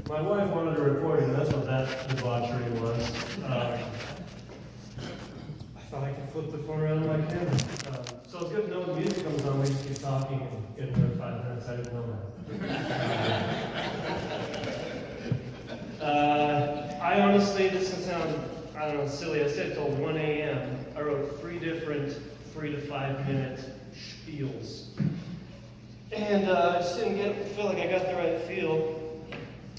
My wife wanted a recording, that's what that debauchery was. I thought I could flip the phone around on my camera. So it's good to know when the music comes on, we just keep talking and get another 5 minutes. I didn't know that. I honestly, this can sound, I don't know, silly. I said till 1 a.m. I wrote 3 different 3 to 5 minute spiels. And I just didn't feel like I got the right feel.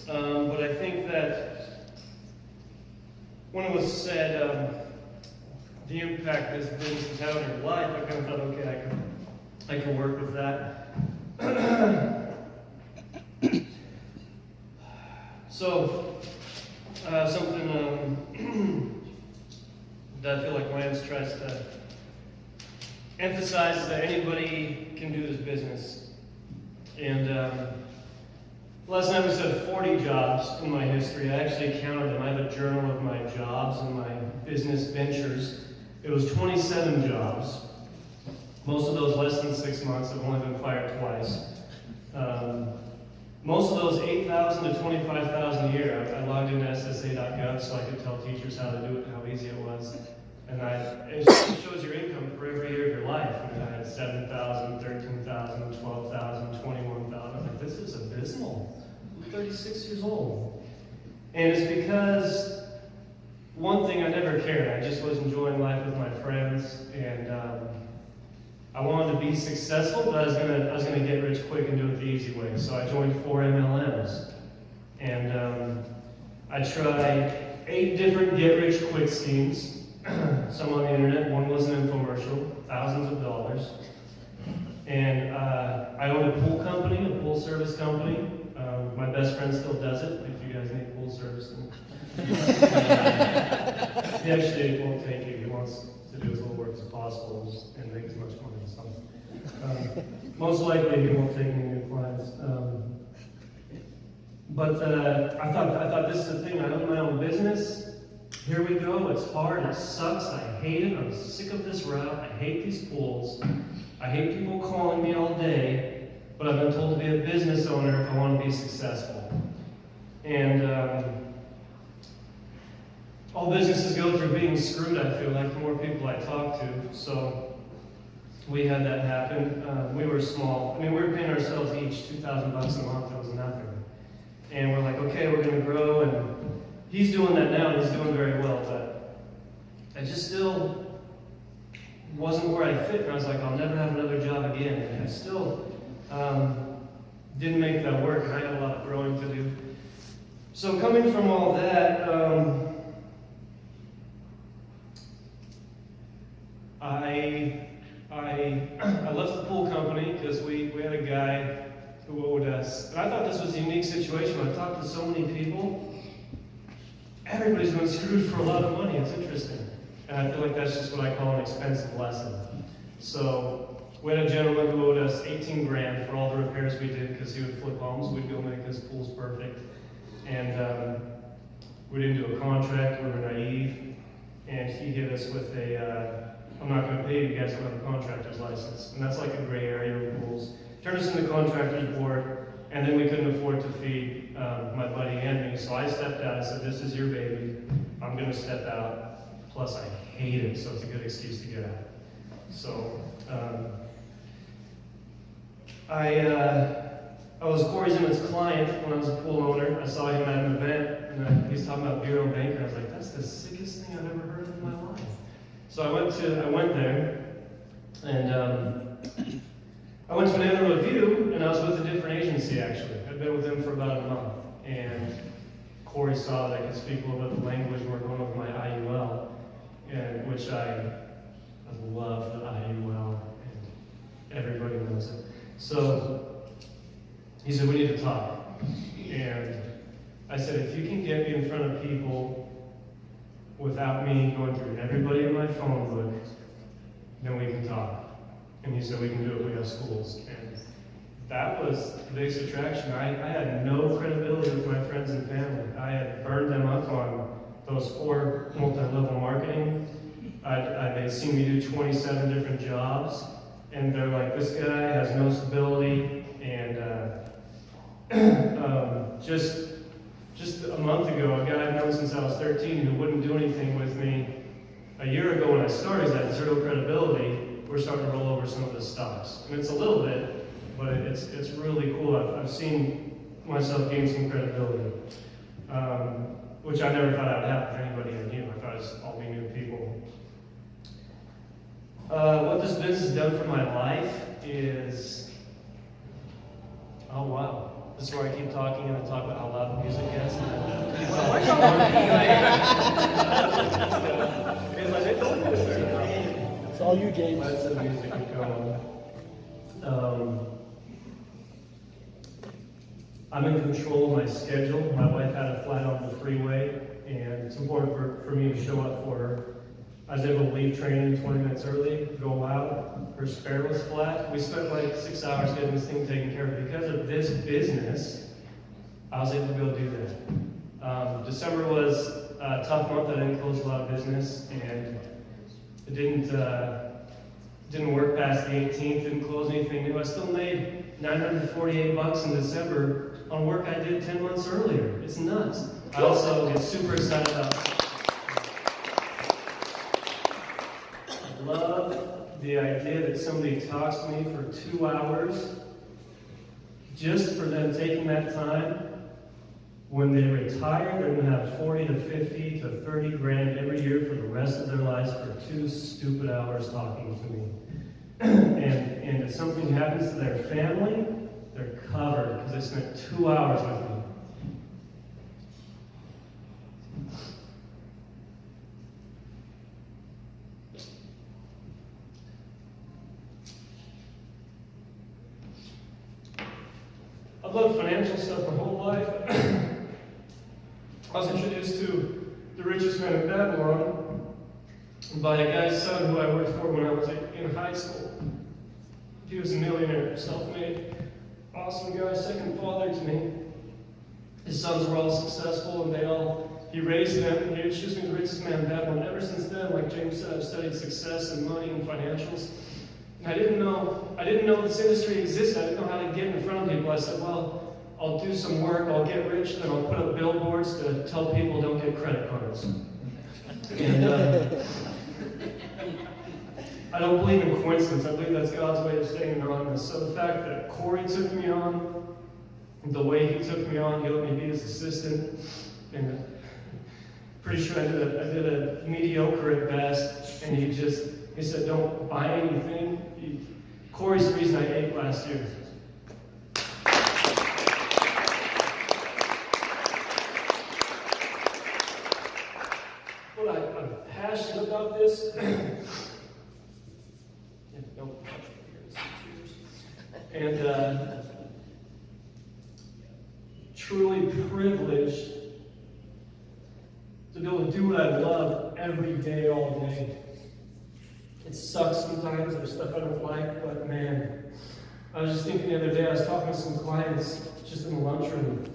But I think that when it was said, the impact this business has had on your life, I kind of thought, okay, I can work with that. So, something that I feel like Lance tries to emphasize is that anybody can do this business. And last night we said 40 jobs in my history. I actually counted them. I have a journal of my jobs and my business ventures. It was 27 jobs. Most of those less than 6 months. I've only been fired twice. Most of those 8,000 to 25,000 a year. I logged into SSA.gov so I could tell teachers how to do it and how easy it was. And it shows your income for every year of your life. I mean, I had 7,000, 13,000, 12,000, 21,000. I was like, this is abysmal. I'm 36 years old. And it's because one thing, I never cared. I just was enjoying life with my friends, and I wanted to be successful, but I was gonna get rich quick and do it the easy way. So I joined 4 MLMs, and I tried 8 different get-rich-quick schemes. Some on the internet. One was an infomercial, thousands of dollars. And I owned a pool company, a pool service company. My best friend still does it. If you guys need pool service, then he actually won't take you. He wants to do as little work as possible and make as much money. So most likely he won't take any new clients. But I thought this is the thing. I own my own business. Here we go, it's hard, it sucks, I hate it, I'm sick of this route, I hate these pools, I hate people calling me all day, but I've been told to be a business owner if I want to be successful. And all businesses go through being screwed, I feel like, the more people I talk to. So we had that happen. We were small. I mean, we were paying ourselves each $2,000 a month, it was nothing. And we're like, okay, we're going to grow, and he's doing that now, and he's doing very well, but I just still wasn't where I fit, and I was like, I'll never have another job again. And I still didn't make that work, and I had a lot of growing to do. So coming from all that, I left the pool company because we had a guy who owed us. And I thought this was a unique situation. I've talked to so many people. Everybody's been screwed for a lot of money. It's interesting. And I feel like that's just what I call an expensive lesson. So we had a gentleman who owed us 18 grand for all the repairs we did because he would flip homes. We'd go make his pools perfect. And we didn't do a contract. We were naive. And he hit us with I'm not going to pay you guys don't have a contractor's license. And that's like a gray area with pools. Turned us into contractor's board. And then we couldn't afford to feed my buddy and me, so I stepped out. I said, this is your baby. I'm going to step out. Plus, I hate it, so it's a good excuse to get out. So, I was Corey Zimmer's client when I was a pool owner. I saw him at an event, and he was talking about Bureau Banker. I was like, that's the sickest thing I've ever heard in my life. So I went there, and I went to an annual review, and I was with a different agency, actually. I'd been with them for about a month, and Corey saw that I could speak a little bit of the language, and we're going over my IUL, and which I love the IUL, and everybody knows it. So he said, we need to talk. And I said, if you can get me in front of people without me going through everybody in my phone book, then we can talk. And he said, we can do it, we have schools. And that was the biggest attraction. I had no credibility with my friends and family. I had burned them up on those 4 multi-level marketing. They'd seen me do 27 different jobs. And they're like, this guy has no stability. And just just a month ago, a guy I've known since I was 13 who wouldn't do anything with me. A year ago when I started, he's had zero credibility. We're starting to roll over some of his stocks. And it's a little bit, but it's really cool. I've seen myself gain some credibility, which I never thought I would have with anybody I knew. I thought it was all be new people. What this business has done for my life is, oh wow. This is where I keep talking and I talk about how loud the music gets. It's all you, James. Let the music keep going. I'm in control of my schedule. My wife had a flat on the freeway, and it's important for me to show up for her. I was able to leave training 20 minutes early, go out. Her spare was flat. We spent like 6 hours getting this thing taken care of. Because of this business, I was able to go do that. December was a tough month. I didn't close a lot of business, and it didn't work past the 18th. Didn't close anything new. I still made $948 in December on work I did 10 months earlier. It's nuts. I also get super excited about. I love the idea that somebody talks to me for 2 hours just for them taking that time. When they retire, they're going to have 40 to 50 to 30 grand every year for the rest of their lives for 2 stupid hours talking to me. And if something happens to their family, they're covered because they spent 2 hours with me. I've loved financial stuff my whole life. I was introduced to The Richest Man in Babylon by a guy's son who I worked for when I was in high school. He was a millionaire, self-made, awesome guy, second father to me. His sons were all successful, and he raised them. He introduced me to The Richest Man in Babylon. Ever since then, like James said, I've studied success and money and financials. And I didn't know this industry existed. I didn't know how to get in front of people. I said, well, I'll do some work, I'll get rich, then I'll put up billboards to tell people don't get credit cards. And I don't believe in coincidence. I believe that's God's way of staying anonymous. So the fact that Corey took me on, the way he took me on, he let me be his assistant, and pretty sure I did a mediocre at best, and he said, don't buy anything. Corey's the reason I ate last year. But I'm passionate about this. And truly privileged to be able to do what I love every day, all day. It sucks sometimes, there's stuff I don't like, but man, I was just thinking the other day, I was talking to some clients just in the lunchroom.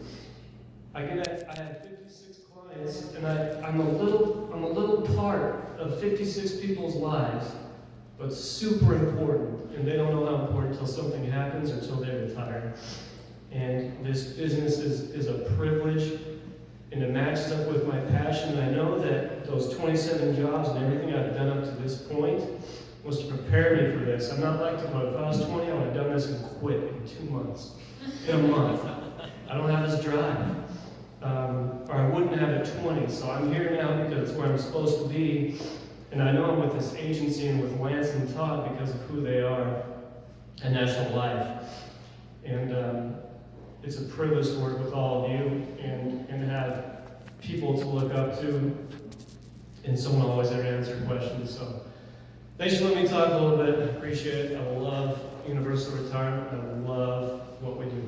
I had 56 clients, and I'm a little part of 56 people's lives, but super important, and they don't know how important until something happens or until they retire. And this business is a privilege, and it matches up with my passion. And I know that those 27 jobs and everything I've done up to this point was to prepare me for this. I'm not like to go, if I was 20, I would have done this and quit in 2 months, in a month. I don't have this drive. Or I wouldn't have at 20, so I'm here now because it's where I'm supposed to be. And I know I'm with this agency and with Lance and Todd because of who they are at National Life. And it's a privilege to work with all of you and have people to look up to and someone always there to answer questions. So thanks for letting me talk a little bit. I appreciate it. I love Universal Retirement. I love what we do.